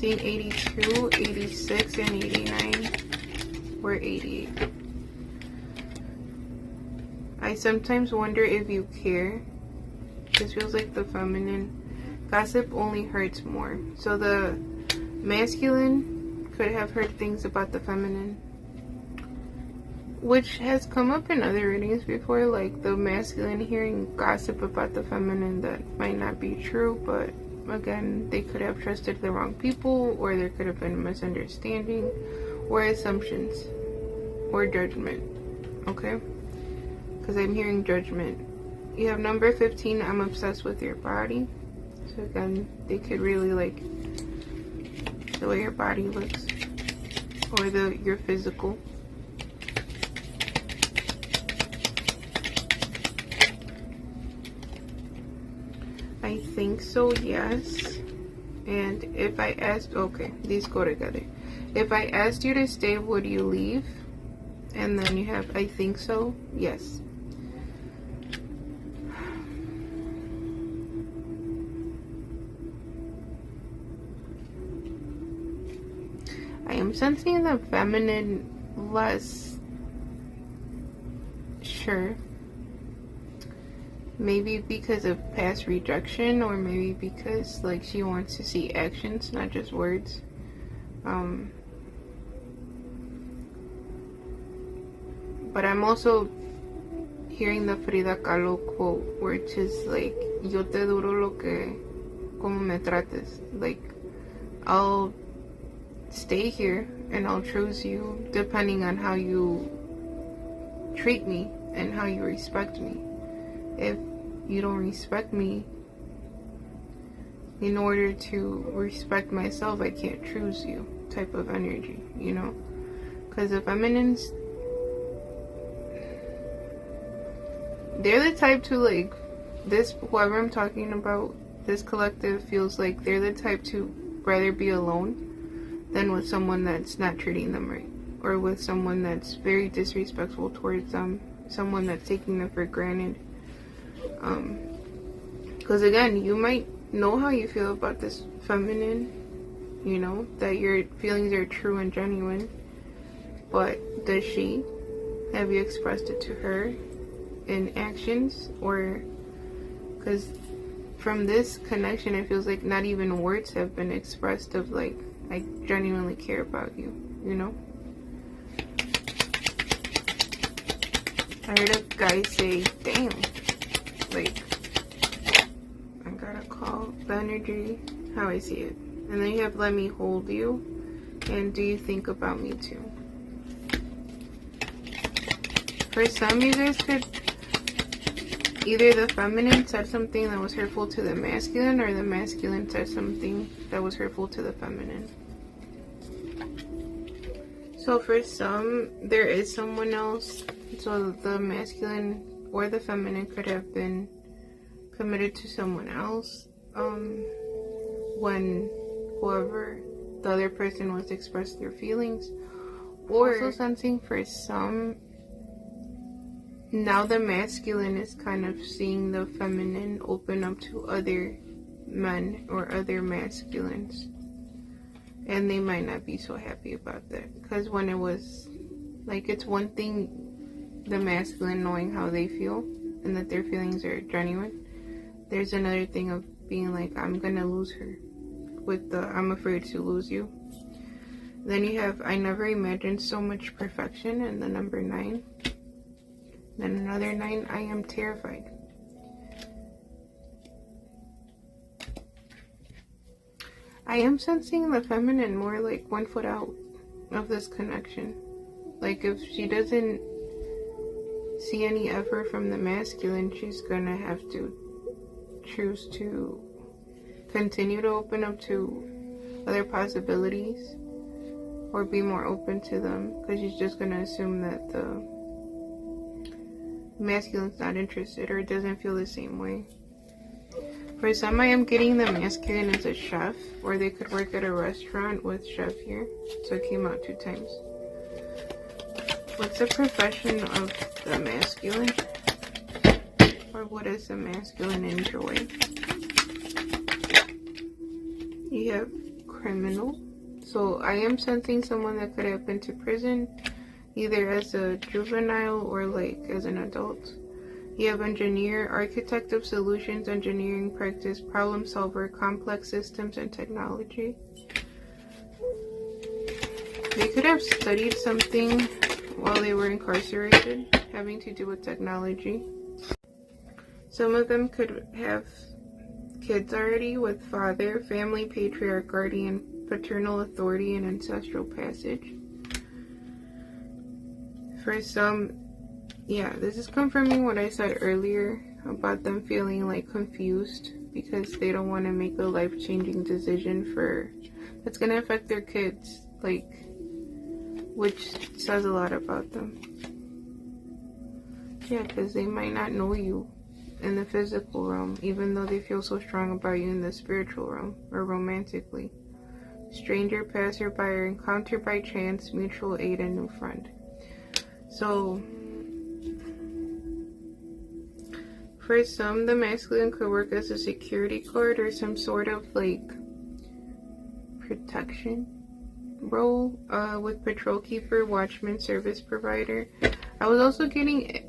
between 82, 86, and 89, or 88. I sometimes wonder if you care. This feels like the feminine. Gossip only hurts more. So the masculine could have heard things about the feminine, which has come up in other readings before, like the masculine hearing gossip about the feminine that might not be true, but again, they could have trusted the wrong people, or there could have been a misunderstanding, or assumptions, or judgment, okay? Because I'm hearing judgment. You have number 15, I'm obsessed with your body. So again, they could really like the way your body looks, or your physical. I think so, yes. And if I asked, okay, these go together. If I asked you to stay, would you leave? And then you have, I think so, yes. I am sensing the feminine less sure. Maybe because of past rejection, or maybe because like she wants to see actions, not just words. But I'm also hearing the Frida Kahlo quote, which is like, yo te duro lo que, como me trates. Like, I'll stay here and I'll choose you depending on how you treat me and how you respect me. If you don't respect me, in order to respect myself, I can't choose you type of energy, you know? Because the feminines, they're the type to like, this, whoever I'm talking about, this collective feels like they're the type to rather be alone than with someone that's not treating them right, or with someone that's very disrespectful towards them, someone that's taking them for granted. Because again, you might know how you feel about this feminine, you know, that your feelings are true and genuine, but does she? Have you expressed it to her in actions? Or, because from this connection, it feels like not even words have been expressed of like, I genuinely care about you, you know? I heard a guy say, damn, like, I gotta call the energy, how I see it. And then you have let me hold you, and do you think about me too? For some, you guys could, either the feminine said something that was hurtful to the masculine, or the masculine said something that was hurtful to the feminine. So for some, there is someone else. So the masculine or the feminine could have been committed to someone else when whoever the other person was expressed their feelings. Or also sensing for some, now the masculine is kind of seeing the feminine open up to other men or other masculines, and they might not be so happy about that. Because when it was like, it's one thing the masculine knowing how they feel and that their feelings are genuine, there's another thing of being like, I'm gonna lose her, with the I'm afraid to lose you. Then you have I never imagined so much perfection, and the number 9. Then another 9, I am terrified. I am sensing the feminine more like 1 foot out of this connection. Like, if she doesn't see any effort from the masculine, she's gonna have to choose to continue to open up to other possibilities, or be more open to them, because she's just gonna assume that the masculine's not interested or doesn't feel the same way. For some, I am getting the masculine as a chef, or they could work at a restaurant with chef here, so it came out 2 times. What's the profession of the masculine? Or what does the masculine enjoy? You have criminal. So I am sensing someone that could have been to prison, either as a juvenile or like as an adult. You have engineer, architect of solutions, engineering practice, problem solver, complex systems and technology. They could have studied something while they were incarcerated, having to do with technology. Some of them could have kids already with father, family, patriarch, guardian, paternal authority, and ancestral passage. For some, yeah, this is confirming what I said earlier about them feeling like confused because they don't want to make a life-changing decision that's going to affect their kids, like, which says a lot about them. Yeah, because they might not know you in the physical realm, even though they feel so strong about you in the spiritual realm or romantically. Stranger, passerby, or encounter by chance, mutual aid, and new friend. So, for some, the masculine could work as a security guard or some sort of like protection role with patrol keeper, watchman, service provider. I was also getting,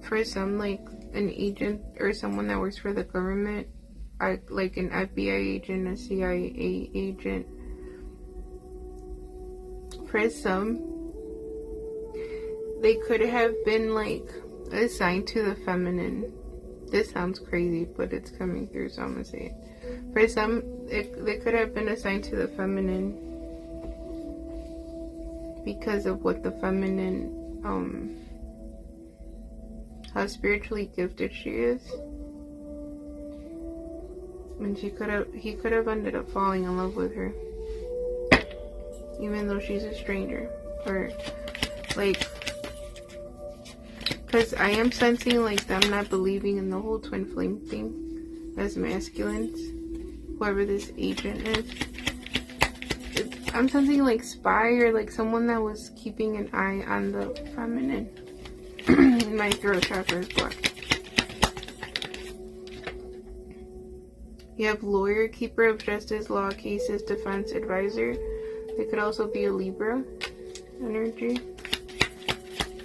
for some, like an agent or someone that works for the government, like an FBI agent, a CIA agent. For some, they could have been like assigned to the feminine. This sounds crazy, but it's coming through, so I'm gonna say it. For some, they could have been assigned to the feminine because of what the feminine, how spiritually gifted she is. And he could have ended up falling in love with her, even though she's a stranger. Or like, because I am sensing like them not believing in the whole twin flame thing as masculines, whoever this agent is. I'm sensing like spy or like someone that was keeping an eye on the feminine. My throat chakra is blocked. You have lawyer, keeper of justice, law cases, defense advisor. They could also be a Libra energy,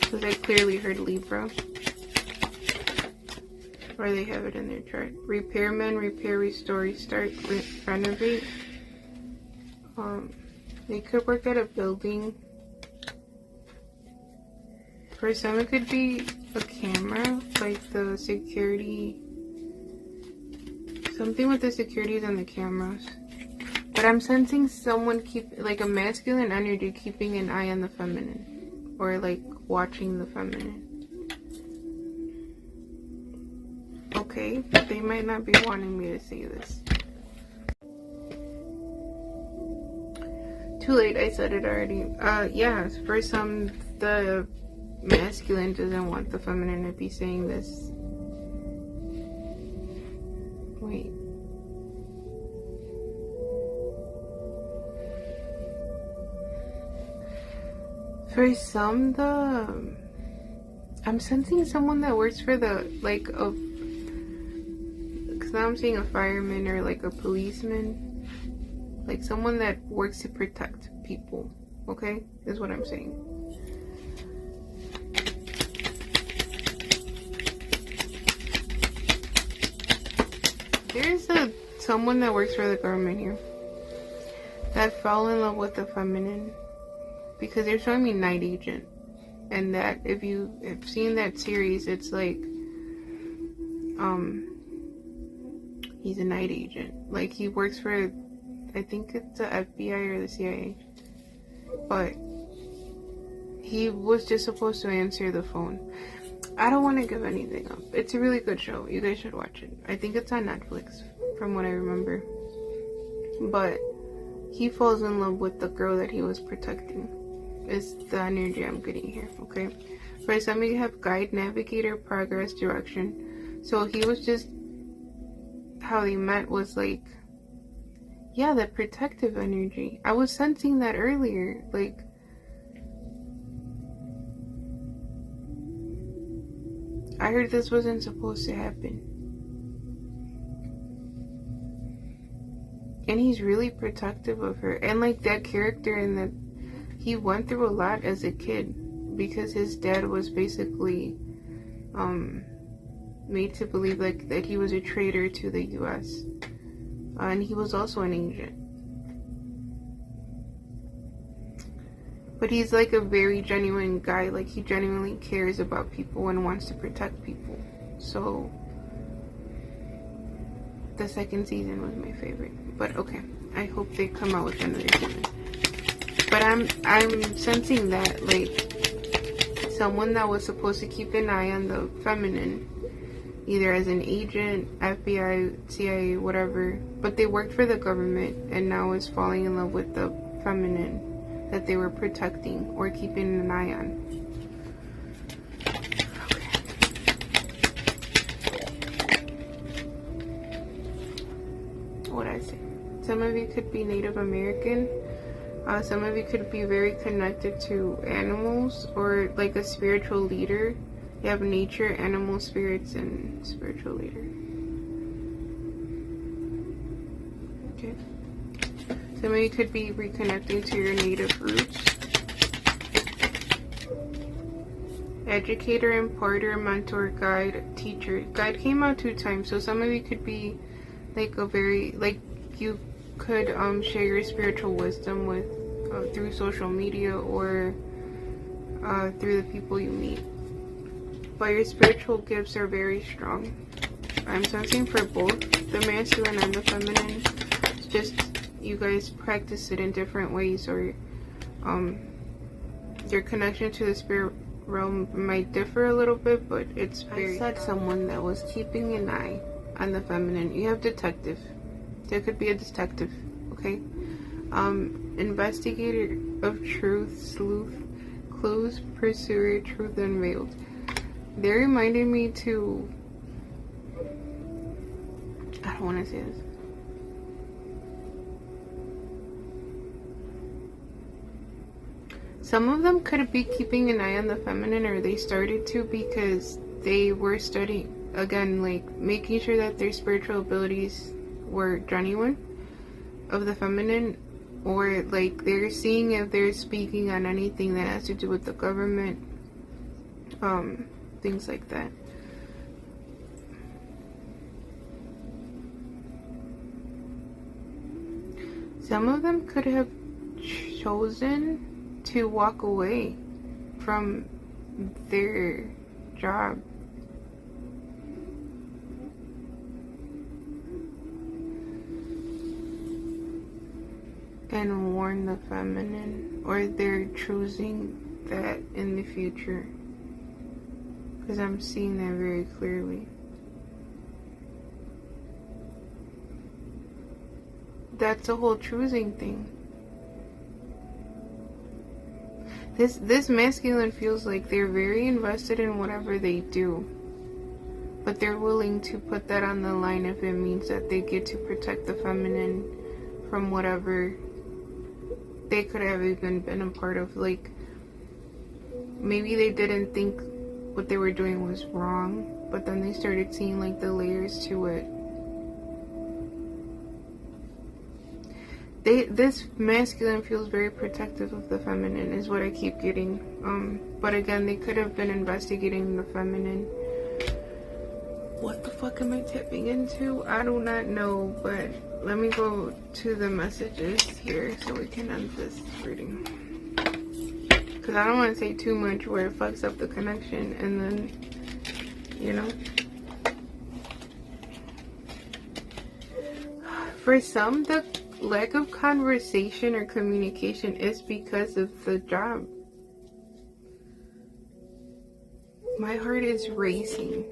because I clearly heard Libra, or they have it in their chart. Repairman, repair, restore, restart, renovate. They could work at a building. For some, it could be a camera, like the security, something with the securities and the cameras. But I'm sensing someone like a masculine energy keeping an eye on the feminine, or like watching the feminine. Okay, but they might not be wanting me to say this. Too late, I said it already. Yeah, for some, the masculine doesn't want the feminine to be saying this. Wait. For some, I'm sensing someone that works for the, like, because now I'm seeing a fireman or like a policeman. Like someone that works to protect people, okay? Is what I'm saying. There's someone that works for the government here that fell in love with the feminine, because they're showing me Night Agent, and that if you have seen that series, it's like he's a night agent. Like he works for, I think it's the FBI or the CIA, but he was just supposed to answer the phone. I don't want to give anything up. It's a really good show. You guys should watch it. I think it's on Netflix, from what I remember. But he falls in love with the girl that he was protecting. Is the energy I'm getting here, okay? For some, you have guide, navigator, progress, direction. So he was just, how they met was like, yeah, that protective energy. I was sensing that earlier. Like, I heard this wasn't supposed to happen. And he's really protective of her. And like that character in that, he went through a lot as a kid because his dad was basically made to believe like that he was a traitor to the US. And he was also an agent. But he's like a very genuine guy. Like he genuinely cares about people and wants to protect people. So the second season was my favorite. But okay, I hope they come out with another season. But I'm sensing that like someone that was supposed to keep an eye on the feminine, either as an agent, FBI, CIA, whatever, but they worked for the government and now is falling in love with the feminine that they were protecting or keeping an eye on. What I say? Some of you could be Native American. Some of you could be very connected to animals or like a spiritual leader. You have nature, animal spirits, and spiritual leader. Okay. Some of you could be reconnecting to your native roots. Educator, imparter, mentor, guide, teacher. Guide came out 2 times, so some of you could be like a very, like you could share your spiritual wisdom with through social media or through the people you meet. But your spiritual gifts are very strong. I'm sensing for both the masculine and the feminine. It's just you guys practice it in different ways, or your connection to the spirit realm might differ a little bit, but it's very... I said someone that was keeping an eye on the feminine. You have detective. There could be a detective, okay? Investigator of truth, sleuth, clues, pursuer, truth unveiled. They reminded me to... I don't want to say this. Some of them could be keeping an eye on the feminine, or they started to because they were studying, again, like making sure that their spiritual abilities were genuine of the feminine, or like they're seeing if they're speaking on anything that has to do with the government, things like that. Some of them could have chosen to walk away from their job. And warn the feminine, or they're choosing that in the future. Because I'm seeing that very clearly. That's the whole choosing thing. This masculine feels like they're very invested in whatever they do, but they're willing to put that on the line if it means that they get to protect the feminine from whatever they could have even been a part of. Like, maybe they didn't think what they were doing was wrong, but then they started seeing like the layers to it. This masculine feels very protective of the feminine, is what I keep getting. But again, they could have been investigating the feminine. What the fuck am I tapping into? I do not know, but let me go to the messages here so we can end this reading. Because I don't want to say too much where it fucks up the connection and then, you know. For some, the lack of conversation or communication is because of the job. My heart is racing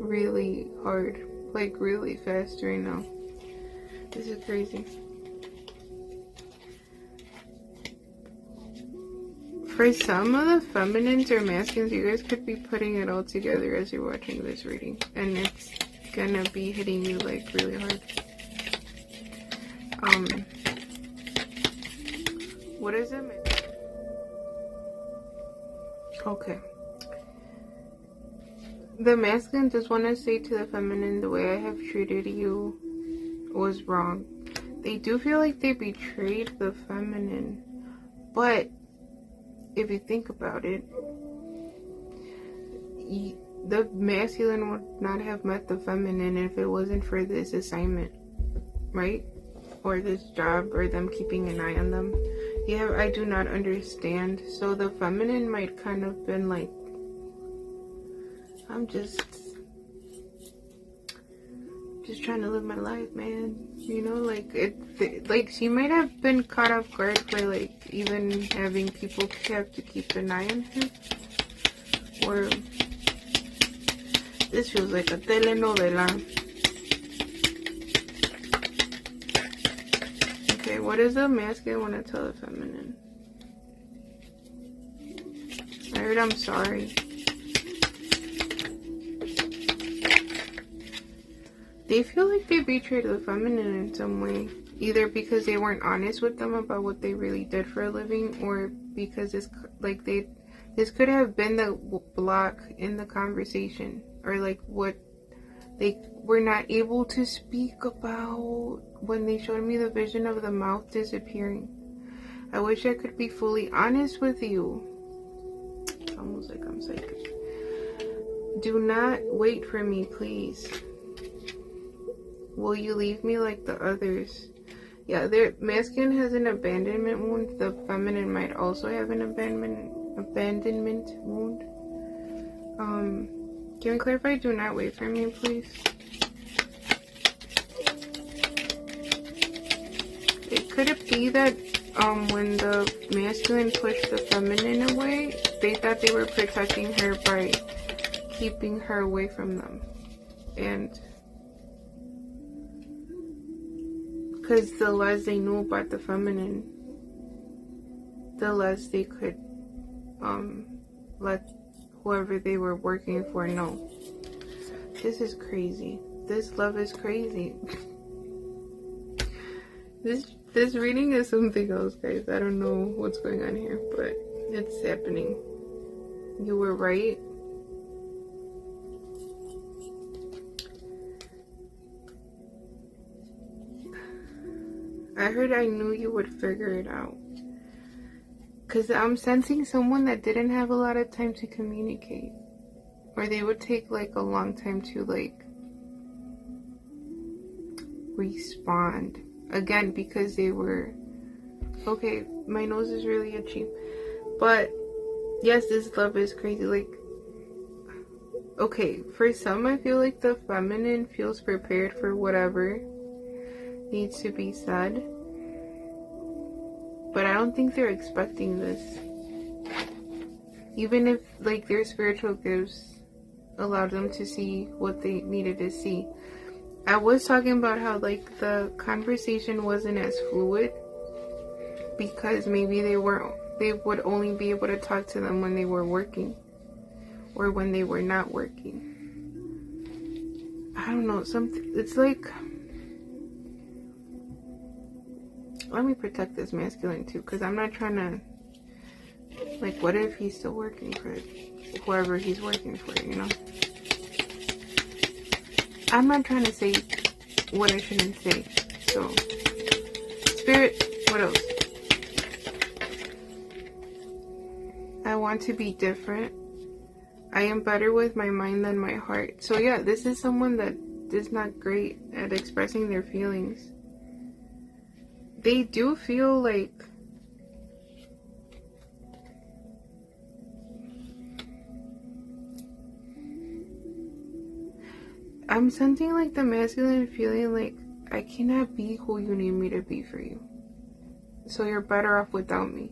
really hard, like really fast right now. This is crazy. For some of the feminines or masculines, you guys could be putting it all together as you're watching this reading, and it's gonna be hitting you like really hard. What does it mean? Okay. The masculine just want to say to the feminine, the way I have treated you was wrong. They do feel like they betrayed the feminine. But if you think about it, the masculine would not have met the feminine if it wasn't for this assignment, right? Or this job, or them keeping an eye on them. Yeah, I do not understand. So the feminine might kind of been like, I'm just trying to live my life, man. You know, like like she might have been caught off guard by like even having people have to keep an eye on her. Or this feels like a telenovela. Okay, what does the masculine want to tell the feminine? I heard I'm sorry. They feel like they betrayed the feminine in some way. Either because they weren't honest with them about what they really did for a living, or because it's like this could have been the block in the conversation, or like what they were not able to speak about when they showed me the vision of the mouth disappearing. I wish I could be fully honest with you. It's almost like I'm psychic. Do not wait for me, please. Will you leave me like the others? Yeah, their masculine has an abandonment wound. The feminine might also have an abandonment wound. Can we clarify? Do not wait for me, please. Could it be that when the masculine pushed the feminine away, they thought they were protecting her by keeping her away from them? And because the less they knew about the feminine, the less they could let whoever they were working for know. This is crazy. This love is crazy. This reading is something else, guys. I don't know what's going on here, but it's happening. You were right. I heard I knew you would figure it out. Because I'm sensing someone that didn't have a lot of time to communicate. Or they would take like a long time to like respond. Again, because they were... Okay, my nose is really itchy. But yes, this love is crazy. Like, okay, for some I feel like the feminine feels prepared for whatever needs to be said, but I don't think they're expecting this. Even if like their spiritual gifts allowed them to see what they needed to see. I was talking about how like the conversation wasn't as fluid because maybe they would only be able to talk to them when they were working or when they were not working. I don't know, it's like, let me protect this masculine too, because I'm not trying to, like, what if he's still working for whoever he's working for, you know? I'm not trying to say what I shouldn't say. So, Spirit, what else? I want to be different. I am better with my mind than my heart. So yeah, this is someone that is not great at expressing their feelings. They do feel like I'm sensing like the masculine feeling like I cannot be who you need me to be for you. So you're better off without me.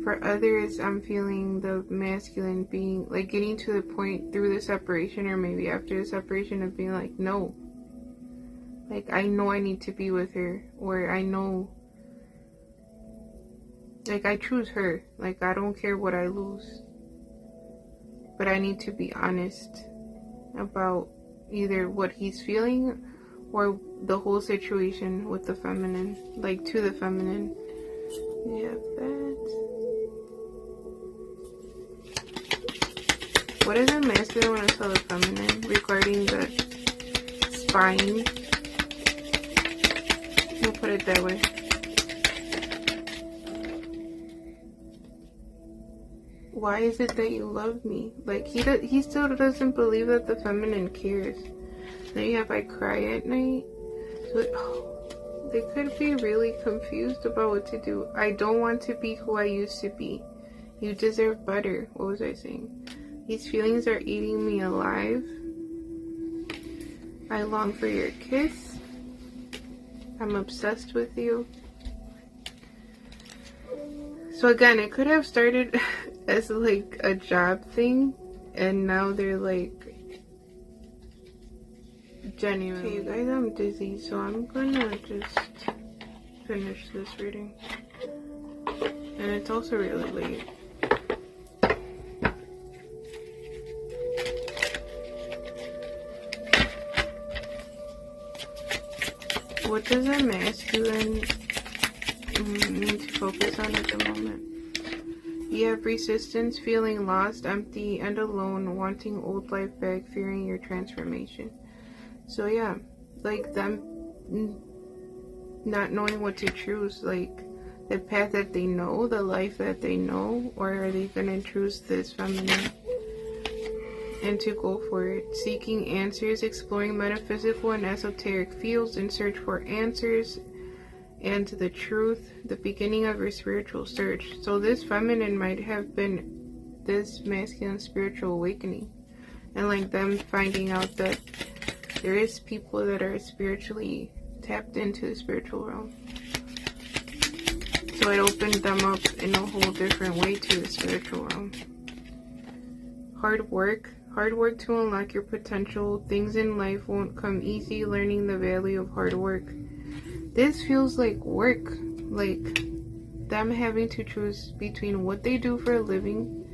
For others, I'm feeling the masculine being like getting to the point through the separation or maybe after the separation of being like, no. Like, I know I need to be with her, or I know, like, I choose her. Like, I don't care what I lose. But I need to be honest about either what he's feeling or the whole situation with the feminine. Like, to the feminine. We have that. What does the masculine want to tell the feminine regarding the fine. We'll put it that way. Why is it that you love me? Like, he still doesn't believe that the feminine cares. Then you have I cry at night. So, they could be really confused about what to do. I don't want to be who I used to be. You deserve better. What was I saying? These feelings are eating me alive. I long for your kiss. I'm obsessed with you. So again, it could have started as like a job thing, and now they're like genuine. Okay, you guys, I'm dizzy, so I'm gonna just finish this reading. And it's also really late. What does a masculine need to focus on at the moment? You have resistance, feeling lost, empty, and alone, wanting old life back, fearing your transformation. So yeah, like them not knowing what to choose, like the path that they know, the life that they know, or are they gonna choose this feminine and to go for it? Seeking answers, exploring metaphysical and esoteric fields in search for answers and the truth, the beginning of your spiritual search. So this feminine might have been this masculine spiritual awakening, and like them finding out that there is people that are spiritually tapped into the spiritual realm. So it opened them up in a whole different way to the spiritual realm. Hard work to unlock your potential. Things in life won't come easy. Learning the value of hard work. This feels like work, like them having to choose between what they do for a living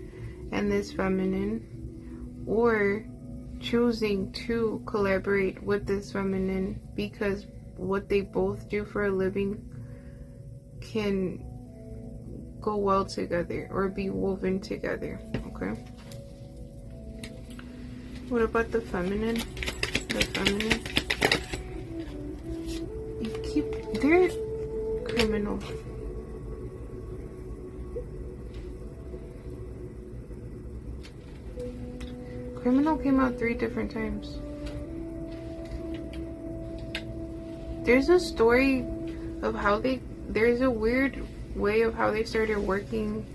and this feminine, or choosing to collaborate with this feminine because what they both do for a living can go well together or be woven together. Okay, what about the feminine? The feminine, they're criminal. Criminal came out 3 different times. There's a story of how there's a weird way of how they started working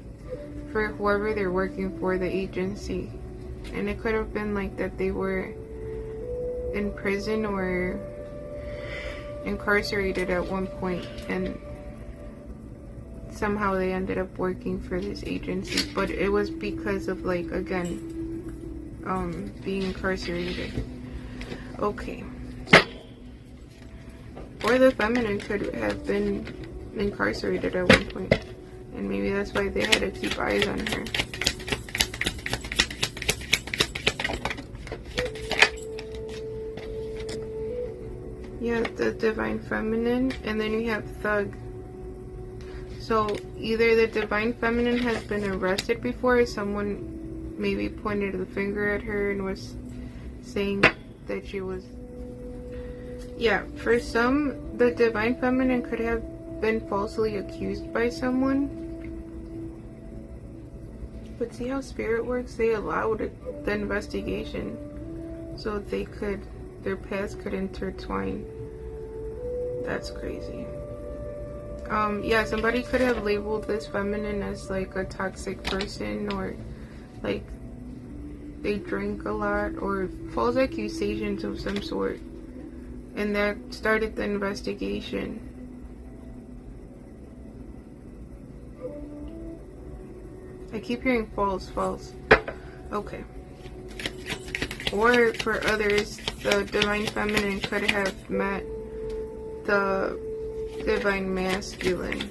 for whoever they're working for, the agency. And it could have been like that they were in prison or incarcerated at one point, and somehow they ended up working for this agency, but it was because of, like, again, being incarcerated. Okay, or the feminine could have been incarcerated at one point, and maybe that's why they had to keep eyes on her. You have the divine feminine, and then you have thug. So either the divine feminine has been arrested before, or someone maybe pointed the finger at her and was saying that she was... Yeah, for some, the divine feminine could have been falsely accused by someone. But see how spirit works? They allowed the investigation so their paths could intertwine. That's crazy. Yeah, somebody could have labeled this feminine as like a toxic person, or like they drink a lot, or false accusations of some sort, and that started the investigation. I keep hearing false. Okay. Or for others, the divine feminine could have met the divine masculine.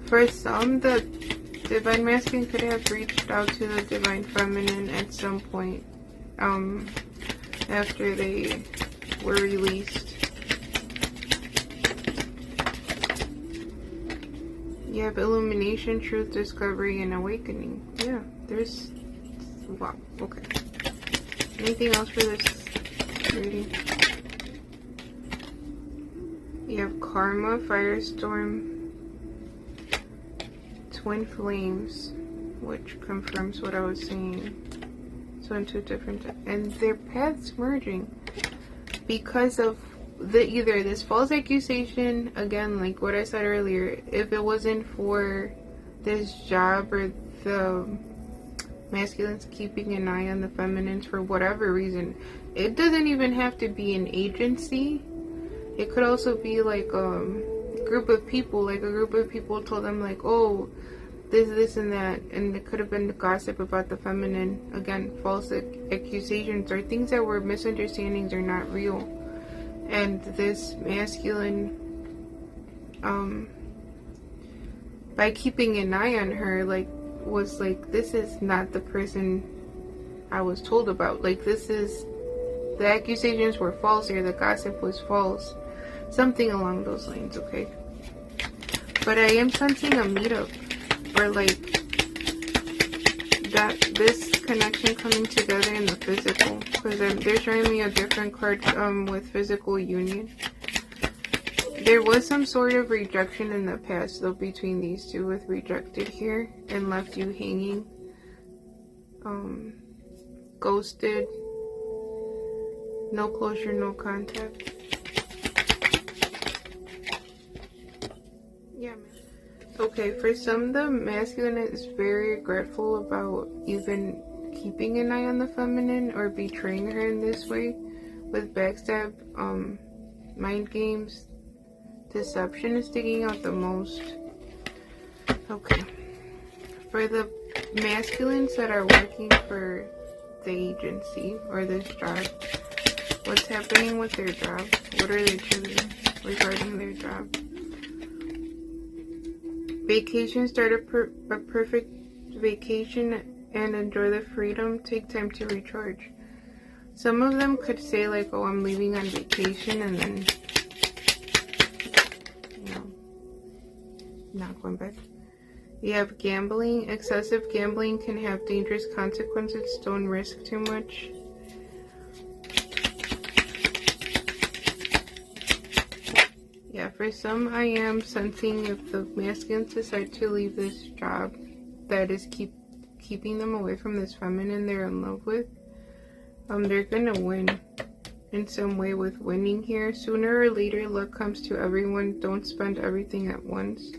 For some, the divine masculine could have reached out to the divine feminine at some point after they were released. You have illumination, truth, discovery, and awakening. Yeah. There's, wow, okay. Anything else for this reading? You have karma, firestorm, twin flames, which confirms what I was saying. So into different, and their paths merging because of either this false accusation, again, like what I said earlier, if it wasn't for this job or the masculines keeping an eye on the feminines for whatever reason, it doesn't even have to be an agency. It could also be like a group of people, like a group of people told them like, oh, this and that, and it could have been gossip about the feminine. Again, false accusations or things that were misunderstandings are not real. And this masculine, by keeping an eye on her, like, was like, this is not the person I was told about. Like, this is, the accusations were false or the gossip was false. Something along those lines, okay? But I am sensing a meetup, or like, that this connection coming together in the physical, because they're showing me a different card with physical union. There was some sort of rejection in the past though between these two, with rejected here and left you hanging, ghosted, no closure, no contact. Yeah, man. Okay, for some, the masculine is very regretful about even keeping an eye on the feminine or betraying her in this way, with backstab, mind games. Deception is sticking out the most. Okay. For the masculines that are working for the agency or this job, what's happening with their job? What are they choosing regarding their job? Vacation, start a perfect vacation and enjoy the freedom. Take time to recharge. Some of them could say like, oh, I'm leaving on vacation and then, you know, not going back. You have gambling. Excessive gambling can have dangerous consequences. Don't risk too much. Yeah, for some, I am sensing if the masculines decide to leave this job that is keeping them away from this feminine they're in love with, they're gonna win in some way with winning here. Sooner or later, luck comes to everyone. Don't spend everything at once.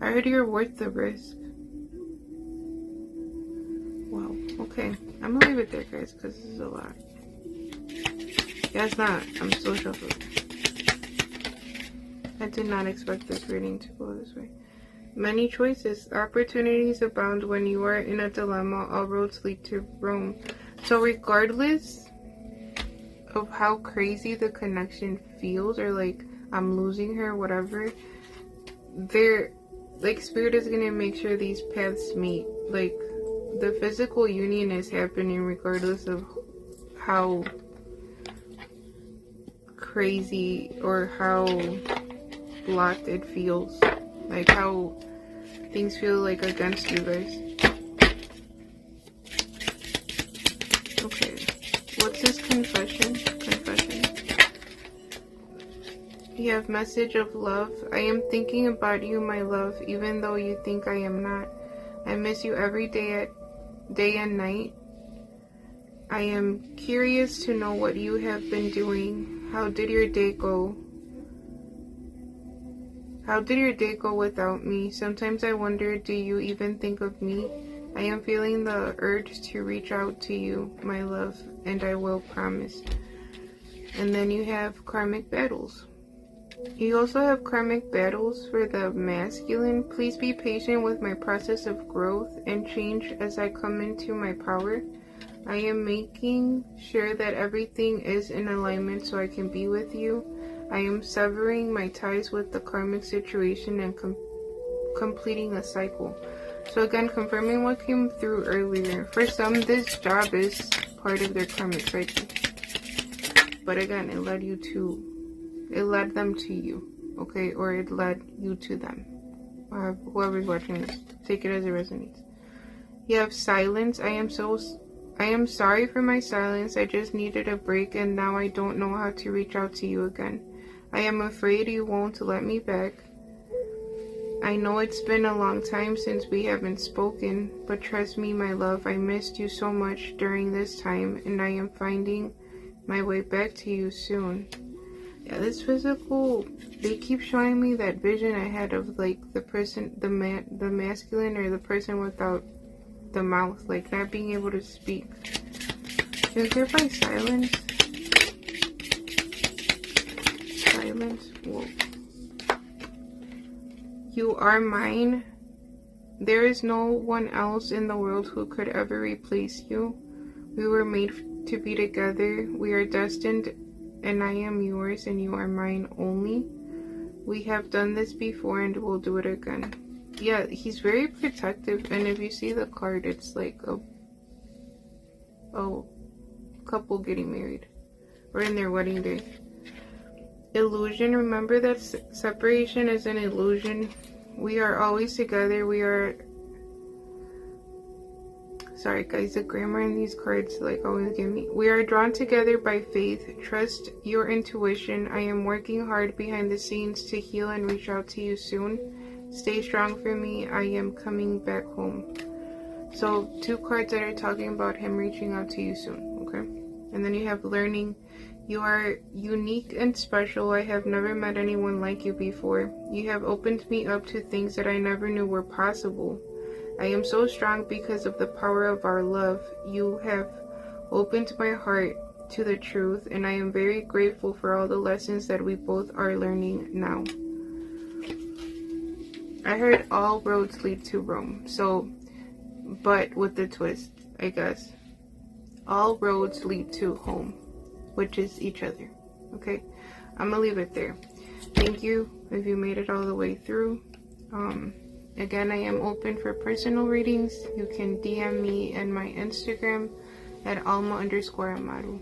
I heard you're worth the risk. Wow, okay. I'm gonna leave it there, guys, because this is a lot. Yeah, it's not. I'm so shuffled. I did not expect this reading to go this way. Many choices. Opportunities abound when you are in a dilemma. All roads lead to Rome. So regardless of how crazy the connection feels, or like I'm losing her, whatever, they're like, Spirit is gonna make sure these paths meet. Like, the physical union is happening regardless of how crazy or how blocked it feels. Like how things feel like against you guys. Okay, what's this confession? You have message of love. I am thinking about you, my love, even though you think I am not. I miss you every day and night. I am curious to know what you have been doing. How did your day go? How did your day go without me? Sometimes I wonder, do you even think of me? I am feeling the urge to reach out to you, my love, and I will promise. And then you have karmic battles. You also have karmic battles for the masculine. Please be patient with my process of growth and change as I come into my power. I am making sure that everything is in alignment so I can be with you. I am severing my ties with the karmic situation and completing a cycle. So again, confirming what came through earlier. For some, this job is part of their karmic cycle. But again, it led you to It led them to you, okay? Or it led you to them. Whoever's watching this, take it as it resonates. You have silence. I am sorry for my silence. I just needed a break and now I don't know how to reach out to you again. I am afraid you won't let me back. I know it's been a long time since we haven't spoken, but trust me, my love, I missed you so much during this time and I am finding my way back to you soon. Yeah, this physical, they keep showing me that vision I had of like the person, the masculine, or the person without the mouth, like not being able to speak. Is there by silence? Silence? Whoa. You are mine. There is no one else in the world who could ever replace you. We were made to be together. We are destined, and I am yours and you are mine only. We have done this before and we'll do it again. Yeah, he's very protective, and if you see the card, it's like a couple getting married or in their wedding day. Illusion. Remember that separation is an illusion. We are always together. We are, sorry guys, the grammar in these cards like always give me. We are drawn together by faith. Trust your intuition. I am working hard behind the scenes to heal and reach out to you soon. Stay strong for me. I am coming back home. So 2 cards that are talking about him reaching out to you soon, okay? And then you have learning. You are unique and special. I have never met anyone like you before. You have opened me up to things that I never knew were possible. I am so strong because of the power of our love. You have opened my heart to the truth, and I am very grateful for all the lessons that we both are learning now. I heard all roads lead to Rome. So, but with the twist, I guess. All roads lead to home, which is each other. Okay, I'm gonna leave it there. Thank you if you made it all the way through. Again, I am open for personal readings. You can DM me and my Instagram at Alma_Amaru.